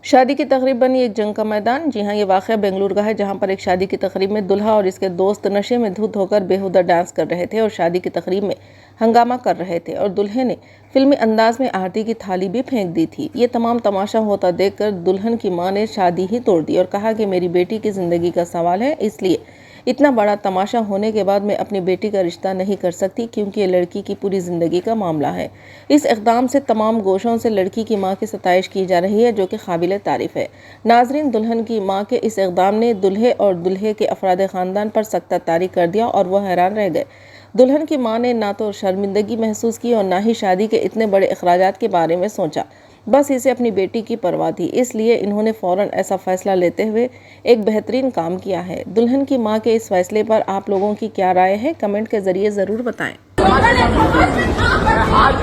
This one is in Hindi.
शादी की तकरीब बनी एक जंग का मैदान। जी हाँ, ये वाक़या बेंगलुरु का है, जहाँ पर एक शादी की तकरीब में दूल्हा और इसके दोस्त नशे में धुत होकर बेहुदा डांस कर रहे थे और शादी की तकरीब में हंगामा कर रहे थे और दूल्हे ने फिल्मी अंदाज में आरती की थाली भी फेंक दी थी। ये तमाम तमाशा होता देखकर दुल्हन की मां ने शादी ही तोड़ दी और कहा कि मेरी बेटी की ज़िंदगी का सवाल है, इसलिए इतना बड़ा तमाशा होने के बाद मैं अपनी बेटी का रिश्ता नहीं कर सकती, क्योंकि ये लड़की की पूरी ज़िंदगी का मामला है। इस इक़दाम से तमाम गोशों से लड़की की मां की सताइश की जा रही है, जो कि काबिल तारीफ़ है। नाज़रीन, दुल्हन की मां के इस इक़दाम ने दुल्हे और दुल्हे के अफराद ख़ानदान पर सख्त तारी कर दिया और वह हैरान रह गए। दुल्हन की मां ने ना तो शर्मिंदगी महसूस की और ना ही शादी के इतने बड़े अखराजात के बारे में सोचा। बस इसे अपनी बेटी की परवाह थी, इसलिए इन्होंने फ़ौरन ऐसा फ़ैसला लेते हुए एक बेहतरीन काम किया है। दुल्हन की मां के इस फैसले पर आप लोगों की क्या राय है, कमेंट के ज़रिए ज़रूर बताएं। हाथ